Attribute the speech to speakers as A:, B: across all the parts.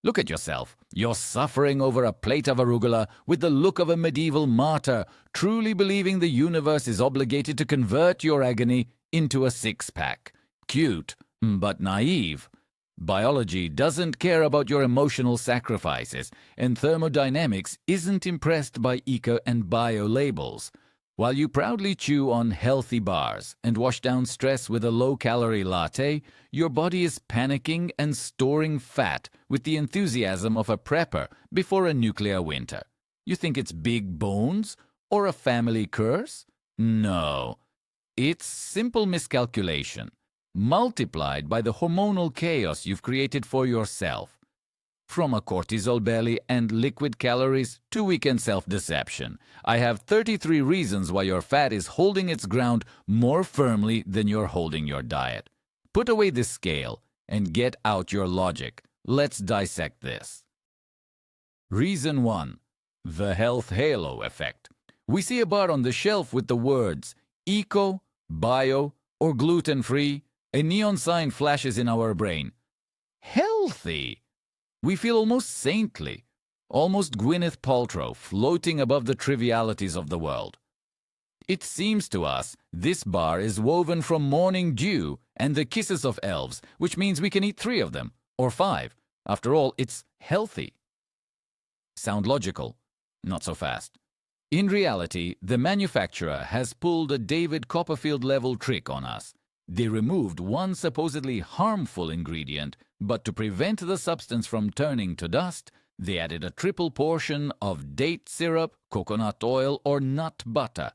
A: Look at yourself. You're suffering over a plate of arugula with the look of a medieval martyr, truly believing the universe is obligated to convert your agony into a six-pack. Cute, but naive. Biology doesn't care about your emotional sacrifices, and thermodynamics isn't impressed by eco and bio labels. While you proudly chew on healthy bars and wash down stress with a low-calorie latte, your body is panicking and storing fat with the enthusiasm of a prepper before a nuclear winter. You think it's big bones or a family curse? No. It's simple miscalculation, multiplied by the hormonal chaos you've created for yourself. From a cortisol belly and liquid calories to weekend self-deception, I have 33 reasons why your fat is holding its ground more firmly than you're holding your diet. Put away the scale and get out your logic. Let's dissect this. Reason 1. The health halo effect. We see a bar on the shelf with the words eco, bio, or gluten-free. A neon sign flashes in our brain. Healthy! We feel almost saintly, almost Gwyneth Paltrow, floating above the trivialities of the world. It seems to us this bar is woven from morning dew and the kisses of elves, which means we can eat 3 of them, or 5. After all, it's healthy. Sound logical? Not so fast. In reality, the manufacturer has pulled a David Copperfield-level trick on us. They removed one supposedly harmful ingredient, but to prevent the substance from turning to dust, they added a triple portion of date syrup, coconut oil, or nut butter.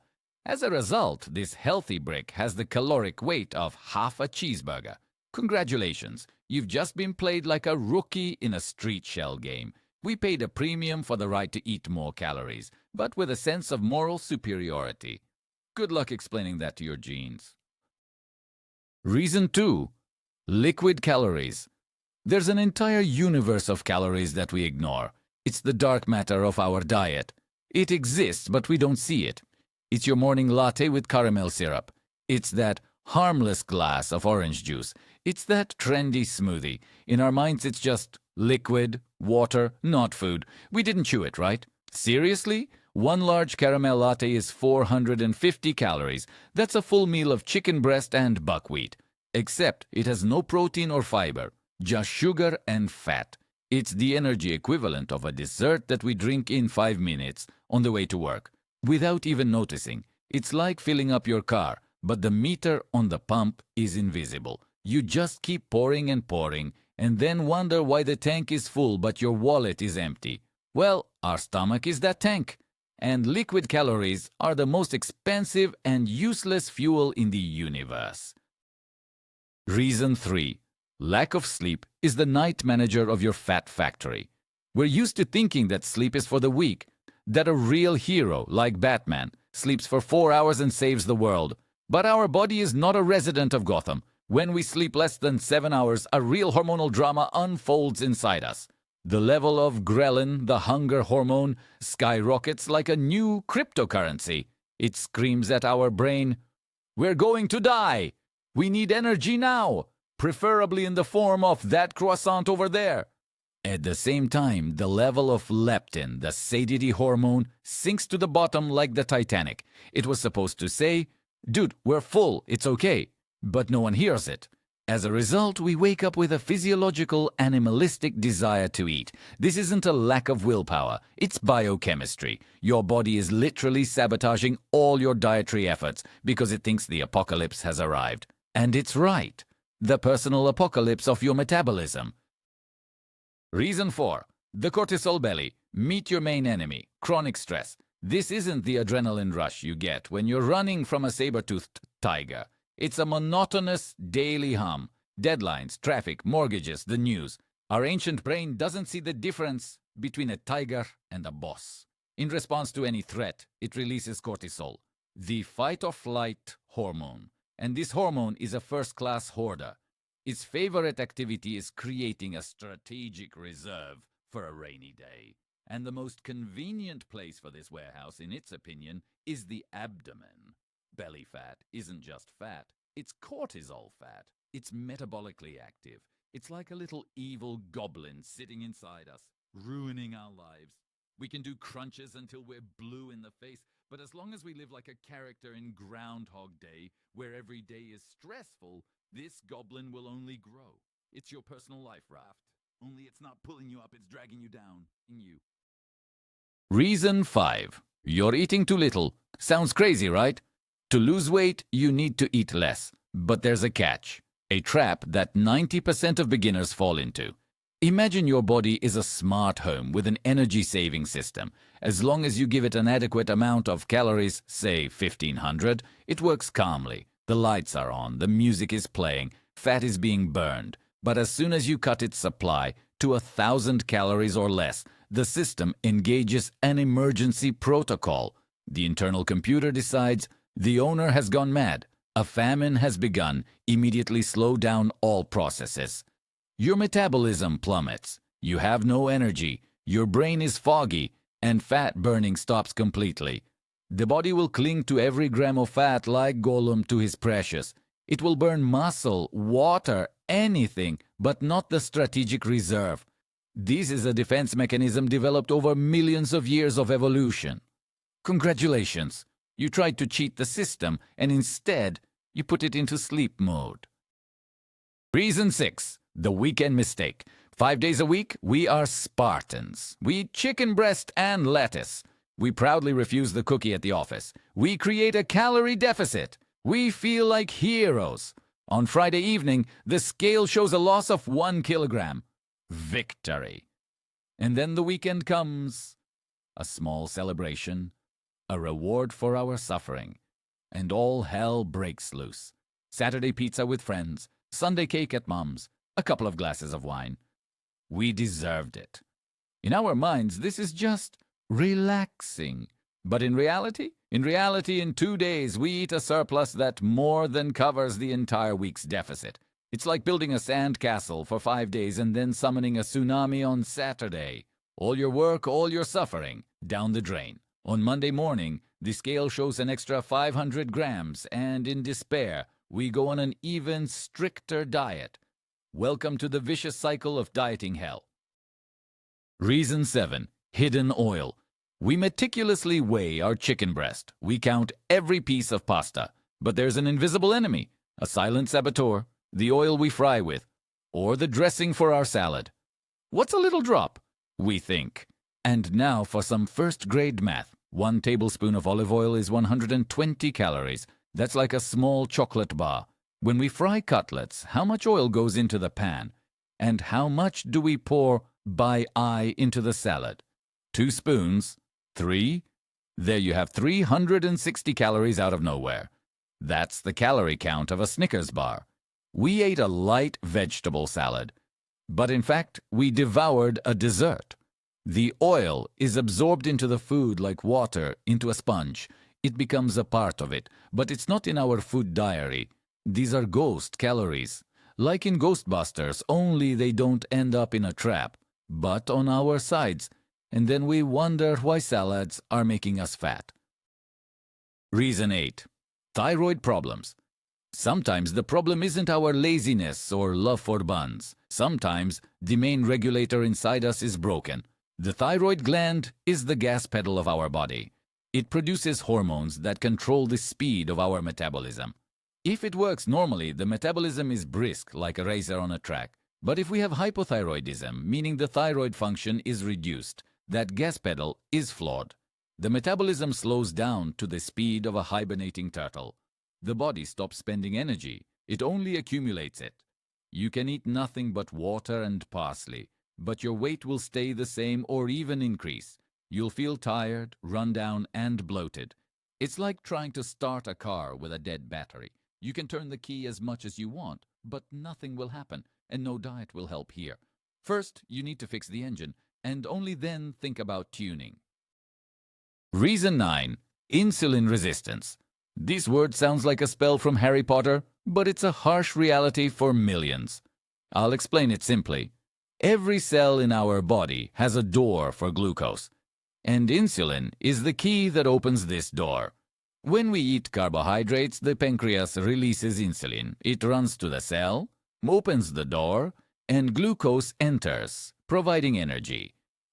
A: As a result, this healthy brick has the caloric weight of half a cheeseburger. Congratulations, you've just been played like a rookie in a street shell game. We paid a premium for the right to eat more calories, but with a sense of moral superiority. Good luck explaining that to your genes. Reason 2. Liquid calories. There's an entire universe of calories that we ignore. It's the dark matter of our diet. It exists, but we don't see it. It's your morning latte with caramel syrup. It's that harmless glass of orange juice. It's that trendy smoothie. In our minds, it's just liquid, water, not food. We didn't chew it, right? Seriously? One large caramel latte is 450 calories. That's a full meal of chicken breast and buckwheat. Except it has no protein or fiber, just sugar and fat. It's the energy equivalent of a dessert that we drink in 5 minutes on the way to work, without even noticing. It's like filling up your car, but the meter on the pump is invisible. You just keep pouring and pouring, and then wonder why the tank is full but your wallet is empty. Well, our stomach is that tank. And liquid calories are the most expensive and useless fuel in the universe. Reason 3. Lack of sleep is the night manager of your fat factory. We're used to thinking that sleep is for the weak, that a real hero like Batman sleeps for 4 hours and saves the world. But our body is not a resident of Gotham. When we sleep less than 7 hours, a real hormonal drama unfolds inside us. The level of ghrelin, the hunger hormone, skyrockets like a new cryptocurrency. It screams at our brain, "We're going to die! We need energy now, preferably in the form of that croissant over there." At the same time, the level of leptin, the satiety hormone, sinks to the bottom like the Titanic. It was supposed to say, "Dude, we're full, it's okay," but no one hears it. As a result, we wake up with a physiological, animalistic desire to eat. This isn't a lack of willpower, it's biochemistry. Your body is literally sabotaging all your dietary efforts because it thinks the apocalypse has arrived. And it's right. The personal apocalypse of your metabolism. Reason 4. The cortisol belly. Meet your main enemy, chronic stress. This isn't the adrenaline rush you get when you're running from a saber-toothed tiger. It's a monotonous daily hum. Deadlines, traffic, mortgages, the news. Our ancient brain doesn't see the difference between a tiger and a boss. In response to any threat, it releases cortisol, the fight-or-flight hormone. And this hormone is a first-class hoarder. Its favorite activity is creating a strategic reserve for a rainy day. And the most convenient place for this warehouse, in its opinion, is the abdomen. Belly fat isn't just fat, it's cortisol fat. It's metabolically active. It's like a little evil goblin sitting inside us, ruining our lives. We can do crunches until we're blue in the face, but as long as we live like a character in Groundhog Day, where every day is stressful, this goblin will only grow. It's your personal life raft. Only it's not pulling you up, it's dragging you down. In you. Reason 5. You're eating too little. Sounds crazy, right? To lose weight, you need to eat less. But there's a catch. A trap that 90% of beginners fall into. Imagine your body is a smart home with an energy-saving system. As long as you give it an adequate amount of calories, say 1500, it works calmly. The lights are on, the music is playing, fat is being burned. But as soon as you cut its supply to 1000 calories or less, the system engages an emergency protocol. The internal computer decides the owner has gone mad. A famine has begun. Immediately slow down all processes. Your metabolism plummets. You have no energy. Your brain is foggy, and fat burning stops completely. The body will cling to every gram of fat like Gollum to his precious. It will burn muscle, water, anything, but not the strategic reserve. This is a defense mechanism developed over millions of years of evolution. Congratulations! You tried to cheat the system, and instead, you put it into sleep mode. Reason 6. The weekend mistake. 5 days a week, we are Spartans. We eat chicken breast and lettuce. We proudly refuse the cookie at the office. We create a calorie deficit. We feel like heroes. On Friday evening, the scale shows a loss of 1 kilogram. Victory. And then the weekend comes. A small celebration. A reward for our suffering. And all hell breaks loose. Saturday pizza with friends. Sunday cake at mom's. A couple of glasses of wine. We deserved it. In our minds, this is just relaxing. But in reality, in 2 days, we eat a surplus that more than covers the entire week's deficit. It's like building a sand castle for 5 days and then summoning a tsunami on Saturday. All your work, all your suffering, down the drain. On Monday morning, the scale shows an extra 500 grams, and in despair, we go on an even stricter diet. Welcome to the vicious cycle of dieting hell. Reason 7. Hidden oil. We meticulously weigh our chicken breast. We count every piece of pasta. But there's an invisible enemy, a silent saboteur, the oil we fry with, or the dressing for our salad. What's a little drop? We think. And now for some first-grade math. 1 tablespoon of olive oil is 120 calories. That's like a small chocolate bar. When we fry cutlets, how much oil goes into the pan? And how much do we pour by eye into the salad? 2 spoons? 3? There you have 360 calories out of nowhere. That's the calorie count of a Snickers bar. We ate a light vegetable salad. But in fact, we devoured a dessert. The oil is absorbed into the food like water into a sponge. It becomes a part of it, but it's not in our food diary. These are ghost calories. Like in Ghostbusters, only they don't end up in a trap, but on our sides. And then we wonder why salads are making us fat. Reason 8. Thyroid problems. Sometimes the problem isn't our laziness or love for buns. Sometimes the main regulator inside us is broken. The thyroid gland is the gas pedal of our body. It produces hormones that control the speed of our metabolism. If it works normally, the metabolism is brisk like a racer on a track. But if we have hypothyroidism, meaning the thyroid function is reduced, that gas pedal is flawed. The metabolism slows down to the speed of a hibernating turtle. The body stops spending energy. It only accumulates it. You can eat nothing but water and parsley, but your weight will stay the same or even increase. You'll feel tired, run down, and bloated. It's like trying to start a car with a dead battery. You can turn the key as much as you want, but nothing will happen, and no diet will help here. First, you need to fix the engine, and only then think about tuning. Reason 9. Insulin resistance. This word sounds like a spell from Harry Potter, but it's a harsh reality for millions. I'll explain it simply. Every cell in our body has a door for glucose, and insulin is the key that opens this door. When we eat carbohydrates, the pancreas releases insulin. It runs to the cell, opens the door, and glucose enters, providing energy.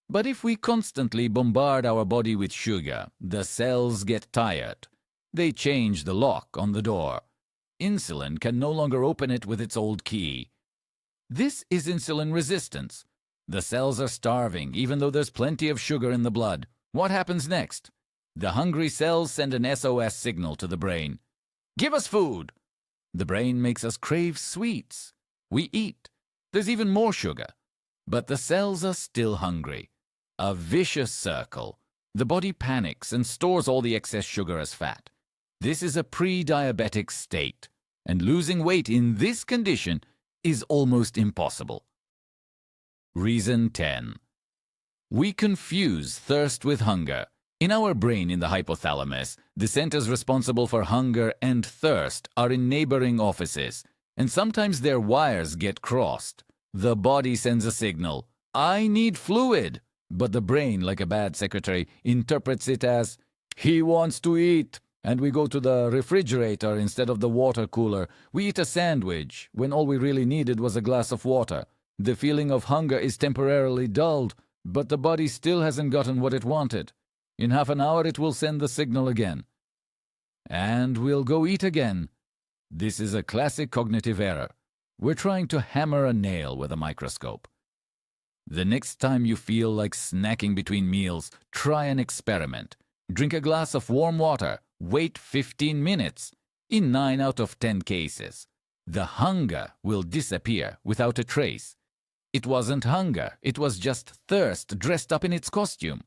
A: But if we constantly bombard our body with sugar, the cells get tired. They change the lock on the door. Insulin can no longer open it with its old key. This is insulin resistance. The cells are starving, even though there's plenty of sugar in the blood. What happens next? The hungry cells send an SOS signal to the brain. Give us food! The brain makes us crave sweets. We eat. There's even more sugar. But the cells are still hungry. A vicious circle. The body panics and stores all the excess sugar as fat. This is a pre-diabetic state, and losing weight in this condition is almost impossible. Reason 10. We confuse thirst with hunger. In our brain in the hypothalamus, the centers responsible for hunger and thirst are in neighboring offices, and sometimes their wires get crossed. The body sends a signal, I need fluid, but the brain, like a bad secretary, interprets it as, he wants to eat, and we go to the refrigerator instead of the water cooler. We eat a sandwich when all we really needed was a glass of water. The feeling of hunger is temporarily dulled, but the body still hasn't gotten what it wanted. In half an hour it will send the signal again. And we'll go eat again. This is a classic cognitive error. We're trying to hammer a nail with a microscope. The next time you feel like snacking between meals, try an experiment. Drink a glass of warm water. Wait 15 minutes. In 9 out of 10 cases, the hunger will disappear without a trace. It wasn't hunger, it was just thirst dressed up in its costume.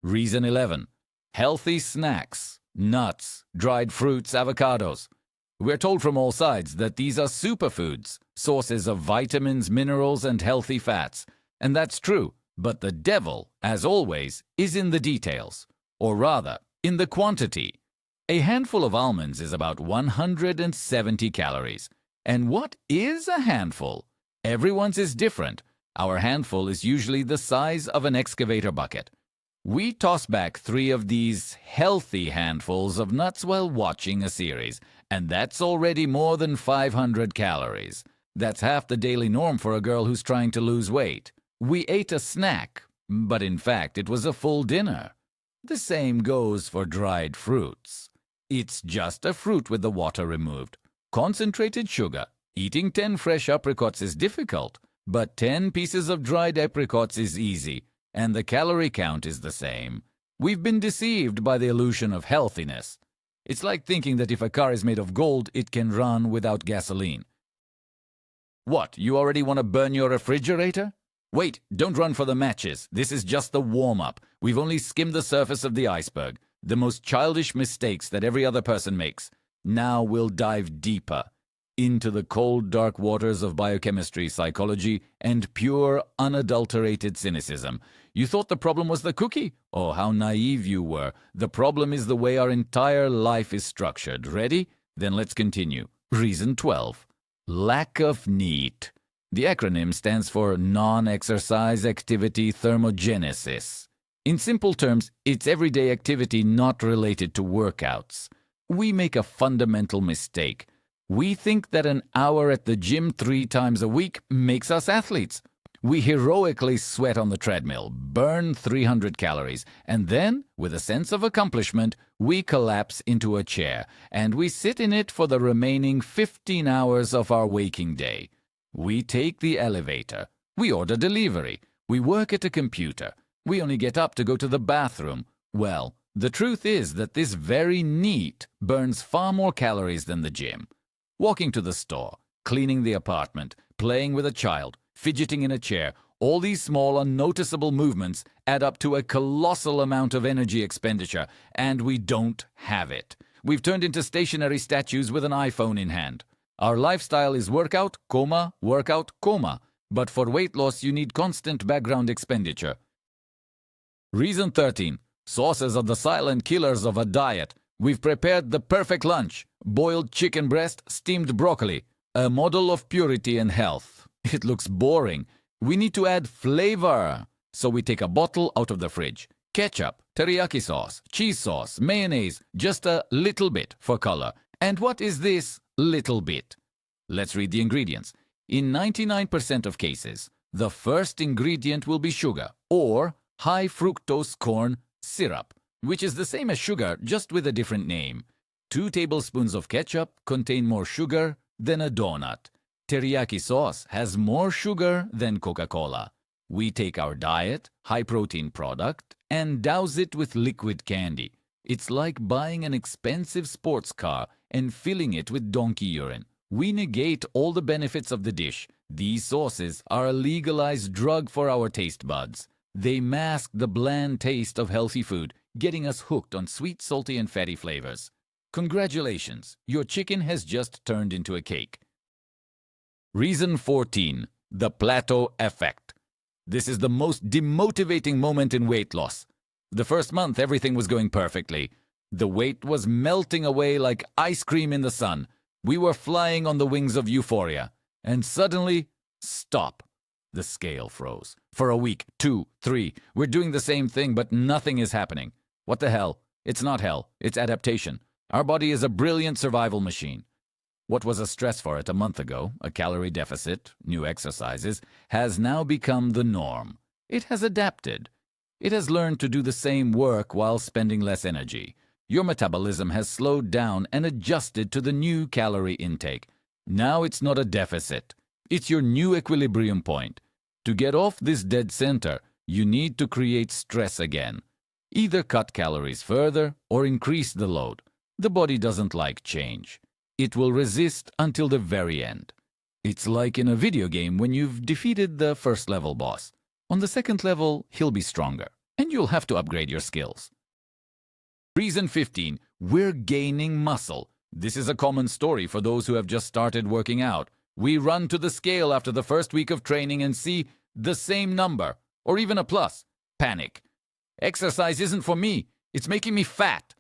A: Reason 11. Healthy snacks, nuts, dried fruits, avocados. We're told from all sides that these are superfoods, sources of vitamins, minerals, and healthy fats. And that's true, but the devil, as always, is in the details. Or rather, in the quantity. A handful of almonds is about 170 calories. And what is a handful? Everyone's is different. Our handful is usually the size of an excavator bucket. We toss back 3 of these healthy handfuls of nuts while watching a series, and that's already more than 500 calories. That's half the daily norm for a girl who's trying to lose weight. We ate a snack, but in fact it was a full dinner. The same goes for dried fruits. It's just a fruit with the water removed. Concentrated sugar. Eating 10 fresh apricots is difficult, but 10 pieces of dried apricots is easy, and the calorie count is the same. We've been deceived by the illusion of healthiness. It's like thinking that if a car is made of gold, it can run without gasoline. What, you already want to burn your refrigerator? Wait, don't run for the matches. This is just the warm-up. We've only skimmed the surface of the iceberg. The most childish mistakes that every other person makes. Now we'll dive deeper into the cold, dark waters of biochemistry, psychology, and pure, unadulterated cynicism. You thought the problem was the cookie? Oh, how naive you were. The problem is the way our entire life is structured. Ready? Then let's continue. Reason 12. Lack of NEAT. The acronym stands for Non-Exercise Activity Thermogenesis. In simple terms, it's everyday activity not related to workouts. We make a fundamental mistake. We think that an hour at the gym 3 times a week makes us athletes. We heroically sweat on the treadmill, burn 300 calories, and then, with a sense of accomplishment, we collapse into a chair, and we sit in it for the remaining 15 hours of our waking day. We take the elevator. We order delivery. We work at a computer. We only get up to go to the bathroom. Well, the truth is that this very NEAT burns far more calories than the gym. Walking to the store, cleaning the apartment, playing with a child, fidgeting in a chair, all these small, unnoticeable movements add up to a colossal amount of energy expenditure, and we don't have it. We've turned into stationary statues with an iPhone in hand. Our lifestyle is workout, coma, workout, coma. But for weight loss, you need constant background expenditure. Reason 13. Sources of the silent killers of a diet. We've prepared the perfect lunch. Boiled chicken breast, steamed broccoli. A model of purity and health. It looks boring. We need to add flavor. So we take a bottle out of the fridge. Ketchup, teriyaki sauce, cheese sauce, mayonnaise, just a little bit for color. And what is this little bit? Let's read the ingredients. In 99% of cases, the first ingredient will be sugar or high fructose corn syrup, which is the same as sugar, just with a different name. 2 tablespoons of ketchup contain more sugar than a donut. Teriyaki sauce has more sugar than Coca-Cola. We take our diet, high-protein product, and douse it with liquid candy. It's like buying an expensive sports car and filling it with donkey urine. We negate all the benefits of the dish. These sauces are a legalized drug for our taste buds. They mask the bland taste of healthy food, getting us hooked on sweet, salty, and fatty flavors. Congratulations, your chicken has just turned into a cake. Reason 14. The plateau effect. This is the most demotivating moment in weight loss. The first month, everything was going perfectly. The weight was melting away like ice cream in the sun. We were flying on the wings of euphoria. And suddenly, stop. The scale froze. For a week, 2, 3, we're doing the same thing, but nothing is happening. What the hell? It's not hell. It's adaptation. Our body is a brilliant survival machine. What was a stress for it a month ago, a calorie deficit, new exercises, has now become the norm. It has adapted. It has learned to do the same work while spending less energy. Your metabolism has slowed down and adjusted to the new calorie intake. Now it's not a deficit. It's your new equilibrium point. To get off this dead center, you need to create stress again. Either cut calories further or increase the load. The body doesn't like change. It will resist until the very end. It's like in a video game when you've defeated the first level boss. On the second level, he'll be stronger, and you'll have to upgrade your skills. Reason 15. We're gaining muscle. This is a common story for those who have just started working out. We run to the scale after the first week of training and see the same number, or even a plus. Panic. Exercise isn't for me. It's making me fat.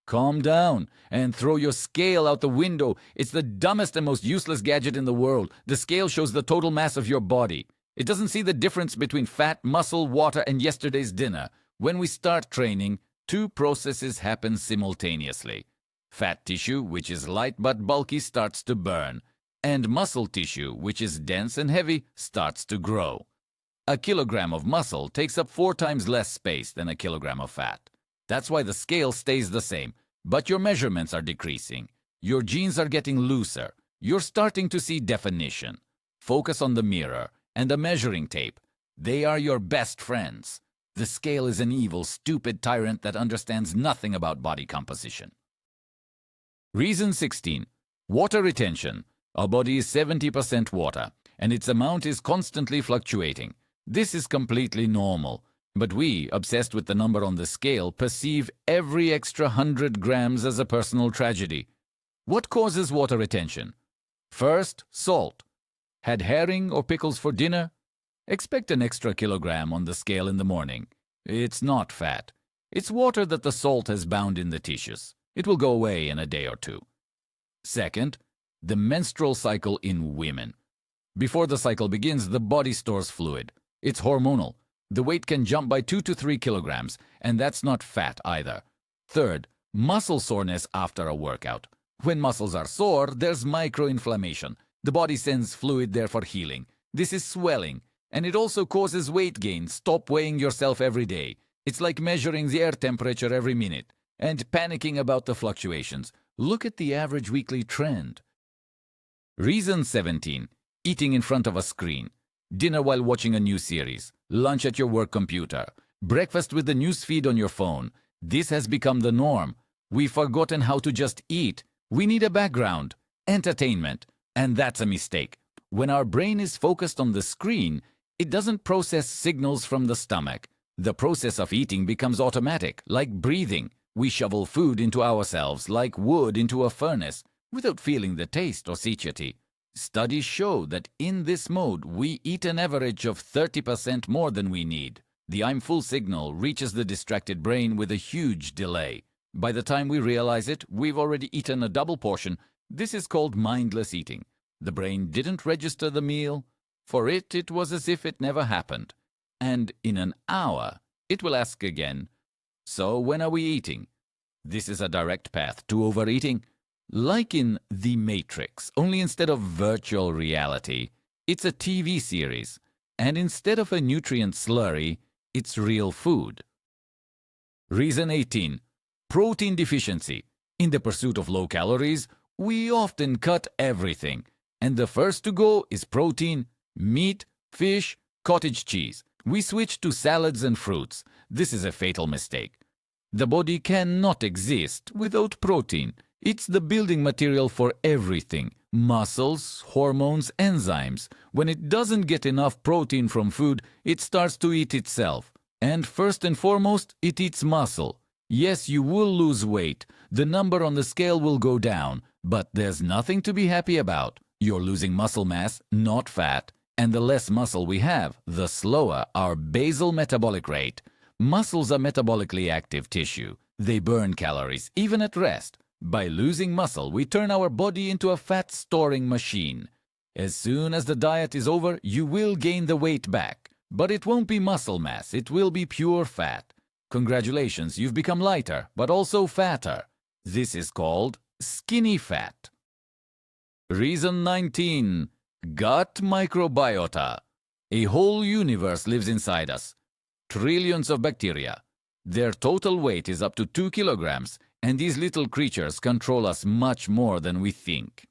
A: Calm down and throw your scale out the window. It's the dumbest and most useless gadget in the world. The scale shows the total mass of your body. It doesn't see the difference between fat, muscle, water, and yesterday's dinner. When we start training, 2 processes happen simultaneously. Fat tissue, which is light but bulky, starts to burn, and muscle tissue, which is dense and heavy, starts to grow. A kilogram of muscle takes up 4 times less space than a kilogram of fat. That's why the scale stays the same, but your measurements are decreasing. Your genes are getting looser. You're starting to see definition. Focus on the mirror and the measuring tape. They are your best friends. The scale is an evil, stupid tyrant that understands nothing about body composition. Reason 16. Water retention. Our body is 70% water, and its amount is constantly fluctuating. This is completely normal. But we, obsessed with the number on the scale, perceive every extra 100 grams as a personal tragedy. What causes water retention? First, salt. Had herring or pickles for dinner? Expect an extra kilogram on the scale in the morning. It's not fat. It's water that the salt has bound in the tissues. It will go away in a day or 2. Second, the menstrual cycle in women. Before the cycle begins, the body stores fluid. It's hormonal. The weight can jump by 2 to 3 kilograms, and that's not fat either. Third, muscle soreness after a workout. When muscles are sore, there's microinflammation. The body sends fluid there for healing. This is swelling, and it also causes weight gain. Stop weighing yourself every day. It's like measuring the air temperature every minute and panicking about the fluctuations. Look at the average weekly trend. Reason 17. Eating in front of a screen. Dinner while watching a new series. Lunch at your work computer. Breakfast with the news feed on your phone. This has become the norm. We've forgotten how to just eat. We need a background. Entertainment. And that's a mistake. When our brain is focused on the screen, it doesn't process signals from the stomach. The process of eating becomes automatic, like breathing. We shovel food into ourselves like wood into a furnace, without feeling the taste or satiety. Studies show that in this mode, we eat an average of 30% more than we need. The I'm full signal reaches the distracted brain with a huge delay. By the time we realize it, we've already eaten a double portion. This is called mindless eating. The brain didn't register the meal. For it, it was as if it never happened. And in an hour, it will ask again, so when are we eating? This is a direct path to overeating. Like in The Matrix, only instead of virtual reality, It's a TV series, and instead of a nutrient slurry, it's real food. Reason 18. Protein deficiency. In the pursuit of low calories, we often cut everything, and the first to go is protein, meat, fish, cottage cheese. We switch to salads and fruits. This is a fatal mistake. The body cannot exist without protein. It's the building material for everything: muscles, hormones, enzymes. When it doesn't get enough protein from food, it starts to eat itself. And first and foremost, it eats muscle. Yes, you will lose weight. The number on the scale will go down, but there's nothing to be happy about. You're losing muscle mass, not fat. And the less muscle we have, the slower our basal metabolic rate. Muscles are metabolically active tissue. They burn calories, even at rest. By losing muscle, we turn our body into a fat-storing machine. As soon as the diet is over, you will gain the weight back. But it won't be muscle mass, it will be pure fat. Congratulations, you've become lighter, but also fatter. This is called skinny fat. Reason 19. Gut microbiota. A whole universe lives inside us. Trillions of bacteria. Their total weight is up to 2 kilograms, and these little creatures control us much more than we think.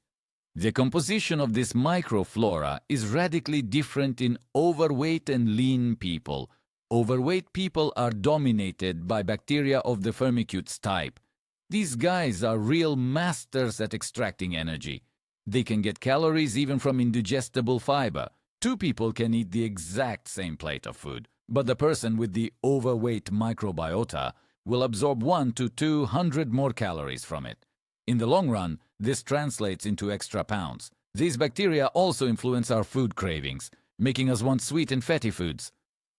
A: The composition of this microflora is radically different in overweight and lean people. Overweight people are dominated by bacteria of the Firmicutes type. These guys are real masters at extracting energy. They can get calories even from indigestible fiber. Two people can eat the exact same plate of food, but the person with the overweight microbiota will absorb 1 to 200 more calories from it. In the long run, this translates into extra pounds. These bacteria also influence our food cravings, making us want sweet and fatty foods.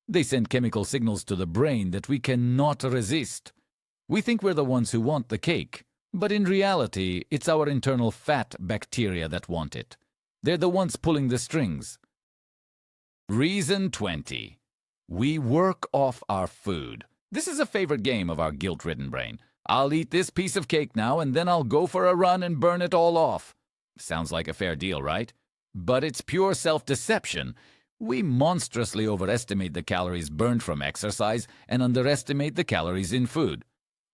A: They send chemical signals to the brain that we cannot resist. We think we're the ones who want the cake, but in reality, it's our internal fat bacteria that want it. They're the ones pulling the strings. Reason 20. We work off our food. This is a favorite game of our guilt-ridden brain. I'll eat this piece of cake now and then I'll go for a run and burn it all off. Sounds like a fair deal, right? But it's pure self-deception. We monstrously overestimate the calories burned from exercise and underestimate the calories in food.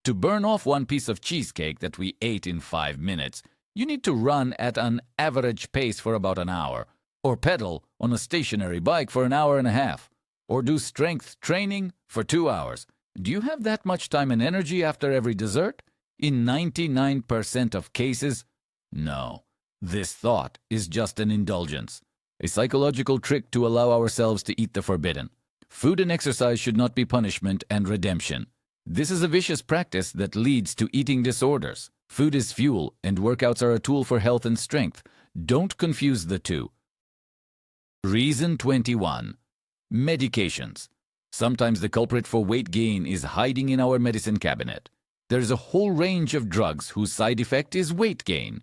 A: To burn off one piece of cheesecake that we ate in 5 minutes, you need to run at an average pace for about an hour, or pedal on a stationary bike for an hour and a half, or do strength training for 2 hours. Do you have that much time and energy after every dessert? In 99% of cases, no. This thought is just an indulgence, a psychological trick to allow ourselves to eat the forbidden. Food and exercise should not be punishment and redemption. This is a vicious practice that leads to eating disorders. Food is fuel, and workouts are a tool for health and strength. Don't confuse the two. Reason 21. Medications. Sometimes the culprit for weight gain is hiding in our medicine cabinet. There's a whole range of drugs whose side effect is weight gain.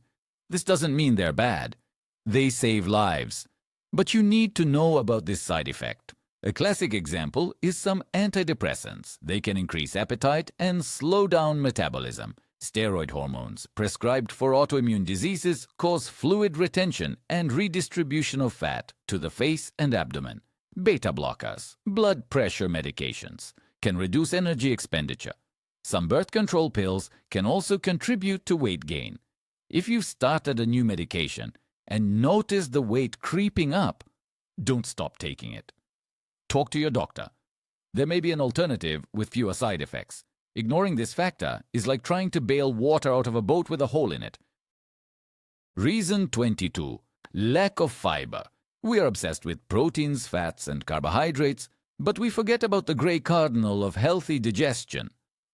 A: This doesn't mean they're bad. They save lives. But you need to know about this side effect. A classic example is some antidepressants. They can increase appetite and slow down metabolism. Steroid hormones, prescribed for autoimmune diseases, cause fluid retention and redistribution of fat to the face and abdomen. Beta blockers, blood pressure medications, can reduce energy expenditure. Some birth control pills can also contribute to weight gain. If you've started a new medication and notice the weight creeping up, don't stop taking it. Talk to your doctor. There may be an alternative with fewer side effects. Ignoring this factor is like trying to bail water out of a boat with a hole in it. Reason 22. Lack of fiber. We are obsessed with proteins, fats, and carbohydrates, but we forget about the gray cardinal of healthy digestion.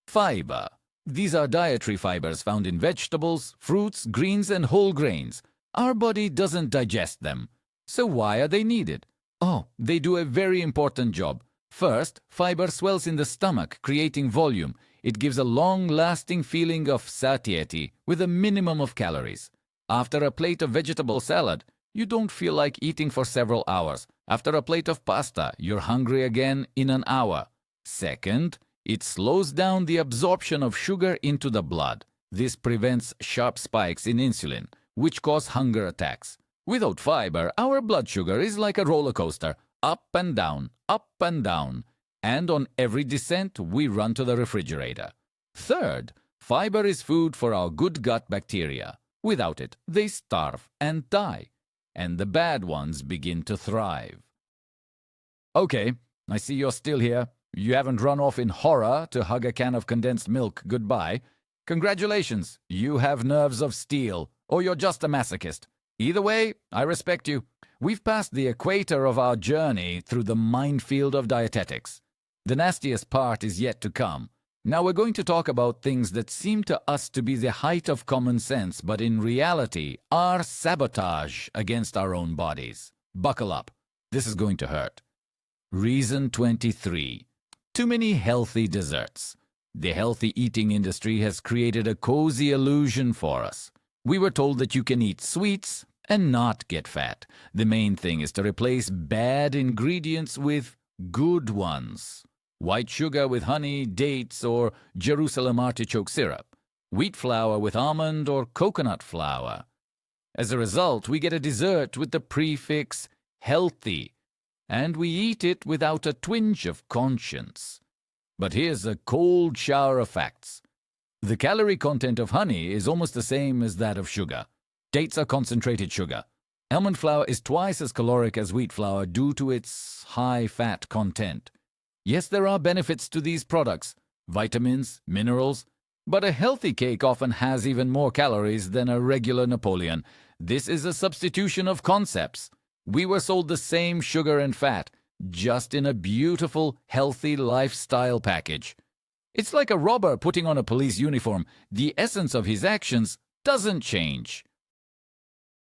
A: Fiber. These are dietary fibers found in vegetables, fruits, greens, and whole grains. Our body doesn't digest them. So why are they needed? Oh, they do a very important job. First, fiber swells in the stomach, creating volume. It gives a long-lasting feeling of satiety with a minimum of calories. After a plate of vegetable salad, you don't feel like eating for several hours. After a plate of pasta, you're hungry again in an hour. Second, it slows down the absorption of sugar into the blood. This prevents sharp spikes in insulin, which cause hunger attacks. Without fiber, our blood sugar is like a roller coaster, up and down, up and down. And on every descent, we run to the refrigerator. Third, fiber is food for our good gut bacteria. Without it, they starve and die, and the bad ones begin to thrive. Okay, I see you're still here. You haven't run off in horror to hug a can of condensed milk goodbye. Congratulations, you have nerves of steel, or you're just a masochist. Either way, I respect you. We've passed the equator of our journey through the minefield of dietetics. The nastiest part is yet to come. Now we're going to talk about things that seem to us to be the height of common sense, but in reality are sabotage against our own bodies. Buckle up. This is going to hurt. Reason 23. Too many healthy desserts. The healthy eating industry has created a cozy illusion for us. We were told that you can eat sweets and not get fat. The main thing is to replace bad ingredients with good ones. White sugar with honey, dates, or Jerusalem artichoke syrup. Wheat flour with almond or coconut flour. As a result, we get a dessert with the prefix healthy, and we eat it without a twinge of conscience. But here's a cold shower of facts. The calorie content of honey is almost the same as that of sugar. Dates are concentrated sugar. Almond flour is twice as caloric as wheat flour due to its high fat content. Yes, there are benefits to these products, vitamins, minerals, but a healthy cake often has even more calories than a regular Napoleon. This is a substitution of concepts. We were sold the same sugar and fat, just in a beautiful, healthy lifestyle package. It's like a robber putting on a police uniform. The essence of his actions doesn't change.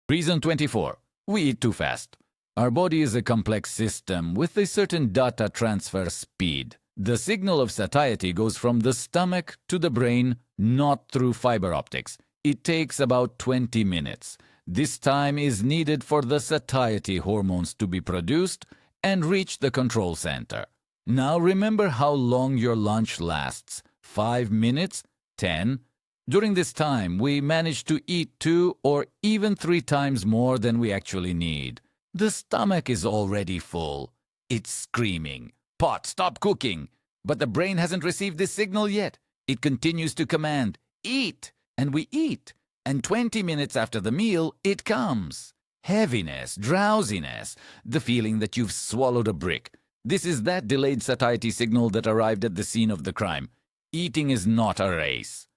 A: Reason 24. We eat too fast. Our body is a complex system with a certain data transfer speed. The signal of satiety goes from the stomach to the brain, not through fiber optics. It takes about 20 minutes. This time is needed for the satiety hormones to be produced and reach the control center. Now remember how long your lunch lasts. 5 minutes? 10? During this time, we manage to eat 2 or even 3 times more than we actually need. The stomach is already full. It's screaming, "Pot, stop cooking!" But the brain hasn't received this signal yet. It continues to command, "Eat!" And we eat. And 20 minutes after the meal, it comes. Heaviness, drowsiness, the feeling that you've swallowed a brick. This is that delayed satiety signal that arrived at the scene of the crime. Eating is not a race.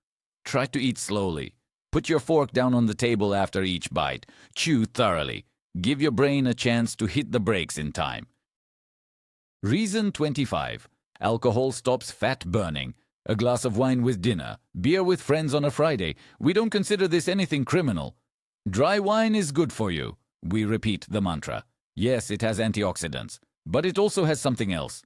A: Try to eat slowly. Put your fork down on the table after each bite. Chew thoroughly. Give your brain a chance to hit the brakes in time. Reason 25. Alcohol stops fat burning. A glass of wine with dinner. Beer with friends on a Friday. We don't consider this anything criminal. Dry wine is good for you. We repeat the mantra. Yes, it has antioxidants, but it also has something else.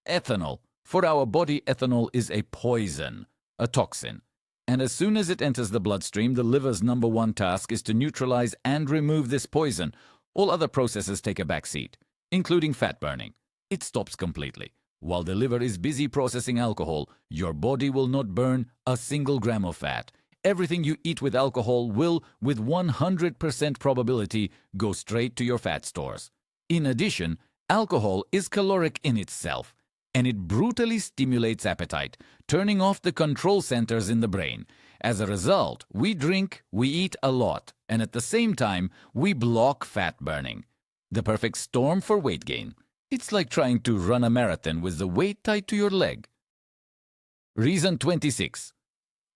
A: Ethanol. For our body, ethanol is a poison, a toxin. And as soon as it enters the bloodstream, the liver's number one task is to neutralize and remove this poison. All other processes take a back seat, including fat burning. It stops completely. While the liver is busy processing alcohol, your body will not burn a single gram of fat. Everything you eat with alcohol will, with 100% probability, go straight to your fat stores. In addition, alcohol is caloric in itself, and it brutally stimulates appetite, turning off the control centers in the brain. As a result, we drink, we eat a lot, and at the same time, we block fat burning. The perfect storm for weight gain. It's like trying to run a marathon with the weight tied to your leg. Reason 26.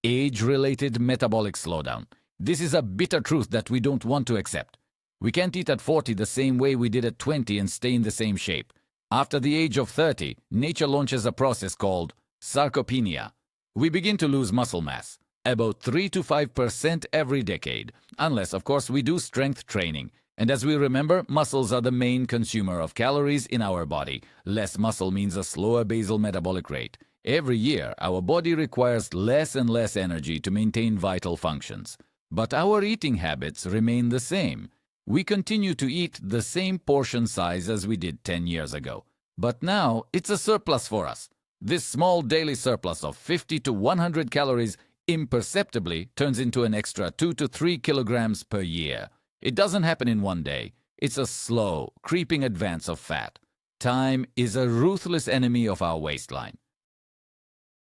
A: Age-related metabolic slowdown. This is a bitter truth that we don't want to accept. We can't eat at 40 the same way we did at 20 and stay in the same shape. After the age of 30, nature launches a process called sarcopenia. We begin to lose muscle mass, about 3 to 5% every decade, unless, of course, we do strength training. And as we remember, muscles are the main consumer of calories in our body. Less muscle means a slower basal metabolic rate. Every year, our body requires less and less energy to maintain vital functions. But our eating habits remain the same. We continue to eat the same portion size as we did 10 years ago. But now, it's a surplus for us. This small daily surplus of 50 to 100 calories imperceptibly turns into an extra 2 to 3 kilograms per year. It doesn't happen in one day. It's a slow, creeping advance of fat. Time is a ruthless enemy of our waistline.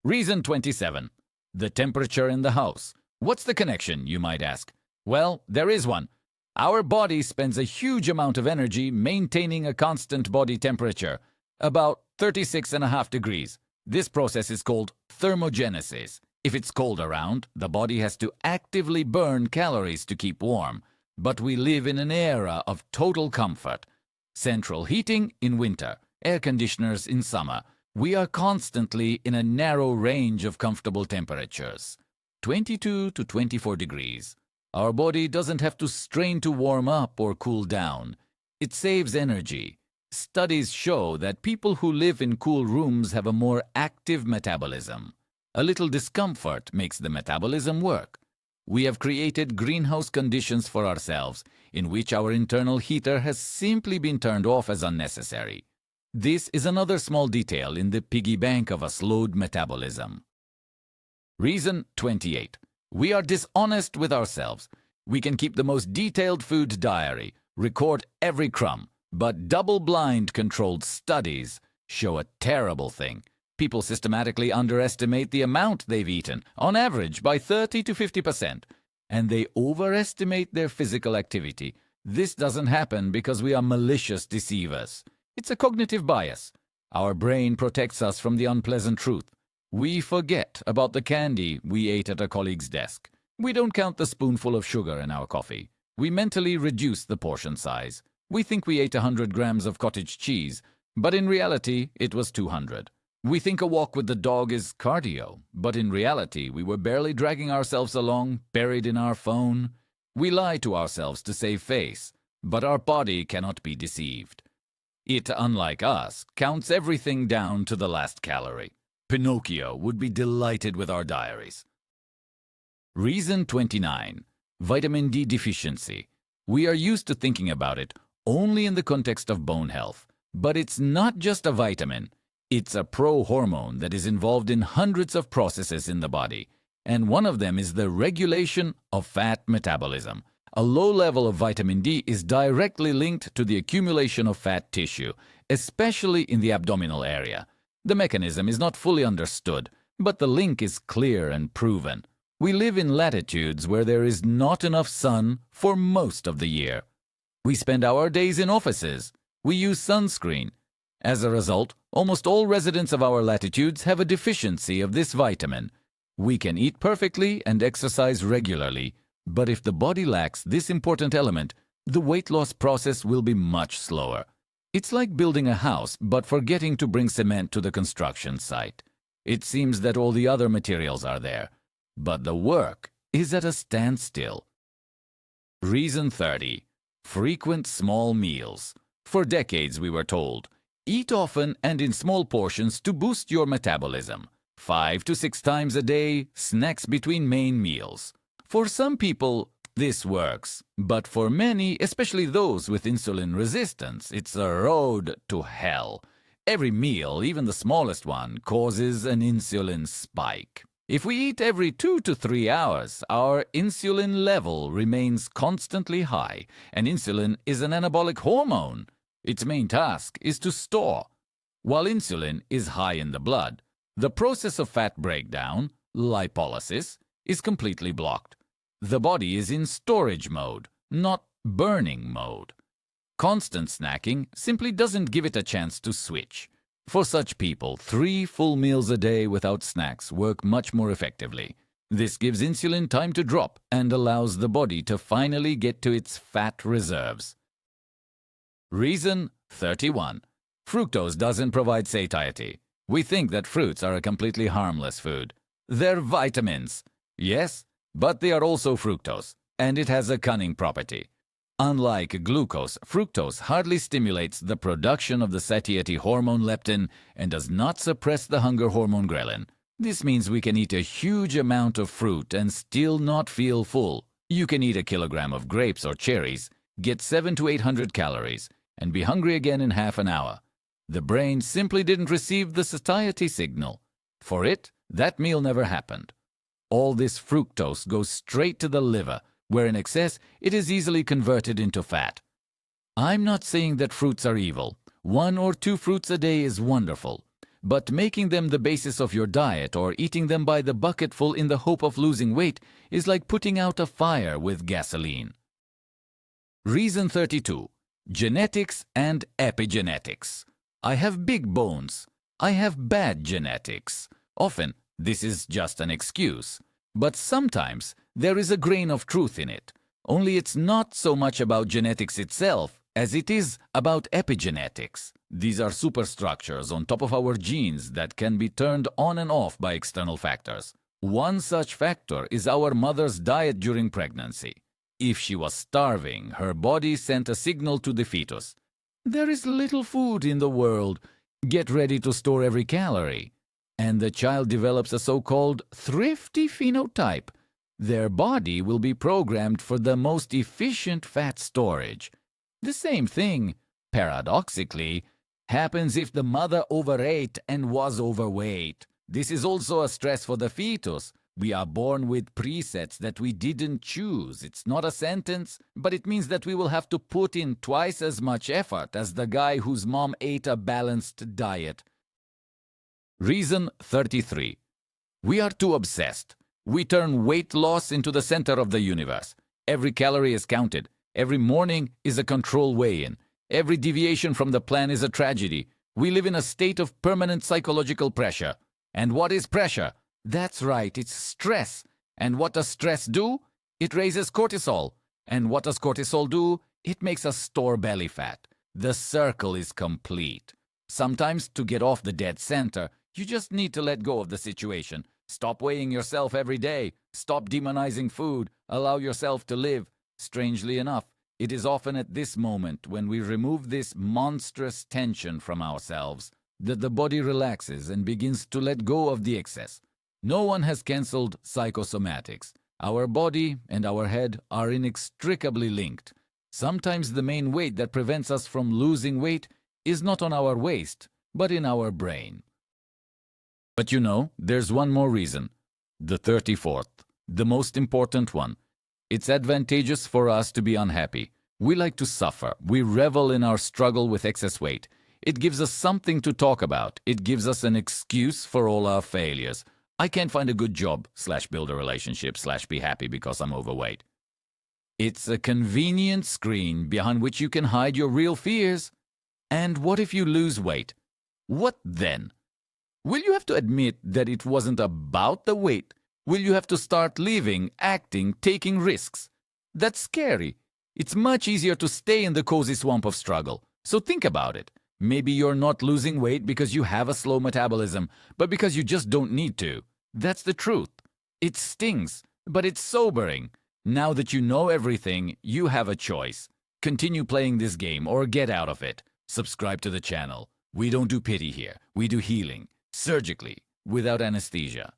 A: Reason 27. The temperature in the house. What's the connection, you might ask? Well, there is one. Our body spends a huge amount of energy maintaining a constant body temperature, about 36.5 degrees. This process is called thermogenesis. If it's cold around, the body has to actively burn calories to keep warm. But we live in an era of total comfort. Central heating in winter, air conditioners in summer. We are constantly in a narrow range of comfortable temperatures, 22 to 24 degrees. Our body doesn't have to strain to warm up or cool down. It saves energy. Studies show that people who live in cool rooms have a more active metabolism. A little discomfort makes the metabolism work. We have created greenhouse conditions for ourselves, in which our internal heater has simply been turned off as unnecessary. This is another small detail in the piggy bank of a slowed metabolism. Reason 28. We are dishonest with ourselves. We can keep the most detailed food diary, record every crumb, but double-blind controlled studies show a terrible thing. People systematically underestimate the amount they've eaten, on average by 30 to 50%, and they overestimate their physical activity. This doesn't happen because we are malicious deceivers. It's a cognitive bias. Our brain protects us from the unpleasant truth. We forget about the candy we ate at a colleague's desk. We don't count the spoonful of sugar in our coffee. We mentally reduce the portion size. We think we ate 100 grams of cottage cheese, but in reality it was 200. We think a walk with the dog is cardio, but in reality we were barely dragging ourselves along, buried in our phone. We lie to ourselves to save face, but our body cannot be deceived. It, unlike us, counts everything down to the last calorie. Pinocchio would be delighted with our diaries. Reason 29. Vitamin D deficiency. We are used to thinking about it only in the context of bone health, but it's not just a vitamin. It's a pro-hormone that is involved in hundreds of processes in the body, and one of them is the regulation of fat metabolism. A low level of vitamin D is directly linked to the accumulation of fat tissue, especially in the abdominal area. The mechanism is not fully understood, but the link is clear and proven. We live in latitudes where there is not enough sun for most of the year. We spend our days in offices. We use sunscreen. As a result, almost all residents of our latitudes have a deficiency of this vitamin. We can eat perfectly and exercise regularly, but if the body lacks this important element, the weight loss process will be much slower. It's like building a house but forgetting to bring cement to the construction site. It seems that all the other materials are there, but the work is at a standstill. Reason 30. Frequent small meals. For decades we were told, eat often and in small portions to boost your metabolism. 5 to 6 times a day, snacks between main meals. For some people, this works, but for many, especially those with insulin resistance, it's a road to hell. Every meal, even the smallest one, causes an insulin spike. If we eat every 2 to 3 hours, our insulin level remains constantly high, and insulin is an anabolic hormone. Its main task is to store. While insulin is high in the blood, the process of fat breakdown, lipolysis, is completely blocked. The body is in storage mode, not burning mode. Constant snacking simply doesn't give it a chance to switch. For such people, 3 full meals a day without snacks work much more effectively. This gives insulin time to drop and allows the body to finally get to its fat reserves. Reason 31. Fructose doesn't provide satiety. We think that fruits are a completely harmless food. They're vitamins. Yes, but they are also fructose, and it has a cunning property. Unlike glucose, fructose hardly stimulates the production of the satiety hormone leptin and does not suppress the hunger hormone ghrelin. This means we can eat a huge amount of fruit and still not feel full. You can eat a kilogram of grapes or cherries, get 700 to 800 calories, and be hungry again in half an hour. The brain simply didn't receive the satiety signal. For it, that meal never happened. All this fructose goes straight to the liver, where in excess it is easily converted into fat. I'm not saying that fruits are evil. 1 or 2 fruits a day is wonderful. But making them the basis of your diet or eating them by the bucketful in the hope of losing weight is like putting out a fire with gasoline. Reason 32. Genetics and epigenetics. I have big bones. I have bad genetics. Often, this is just an excuse. But sometimes, there is a grain of truth in it. Only it's not so much about genetics itself as it is about epigenetics. These are superstructures on top of our genes that can be turned on and off by external factors. One such factor is our mother's diet during pregnancy. If she was starving, her body sent a signal to the fetus. There is little food in the world. Get ready to store every calorie. And the child develops a so-called thrifty phenotype. Their body will be programmed for the most efficient fat storage. The same thing, paradoxically, happens if the mother overate and was overweight. This is also a stress for the fetus. We are born with presets that we didn't choose. It's not a sentence, but it means that we will have to put in twice as much effort as the guy whose mom ate a balanced diet. Reason 33. We are too obsessed. We turn weight loss into the center of the universe. Every calorie is counted. Every morning is a control weigh-in. Every deviation from the plan is a tragedy. We live in a state of permanent psychological pressure. And what is pressure? That's right, it's stress. And what does stress do? It raises cortisol. And what does cortisol do? It makes us store belly fat. The circle is complete. Sometimes, to get off the dead center, you just need to let go of the situation. Stop weighing yourself every day. Stop demonizing food. Allow yourself to live. Strangely enough, it is often at this moment, when we remove this monstrous tension from ourselves, that the body relaxes and begins to let go of the excess. No one has cancelled psychosomatics. Our body and our head are inextricably linked. Sometimes the main weight that prevents us from losing weight is not on our waist, but in our brain. But you know, there's one more reason. The 34th, the most important one. It's advantageous for us to be unhappy. We like to suffer. We revel in our struggle with excess weight. It gives us something to talk about. It gives us an excuse for all our failures. I can't find a good job / build a relationship / be happy because I'm overweight. It's a convenient screen behind which you can hide your real fears. And what if you lose weight? What then? Will you have to admit that it wasn't about the weight? Will you have to start living, acting, taking risks? That's scary. It's much easier to stay in the cozy swamp of struggle. So think about it. Maybe you're not losing weight because you have a slow metabolism, but because you just don't need to. That's the truth. It stings, but it's sobering. Now that you know everything, you have a choice. Continue playing this game or get out of it. Subscribe to the channel. We don't do pity here. We do healing. Surgically, without anesthesia.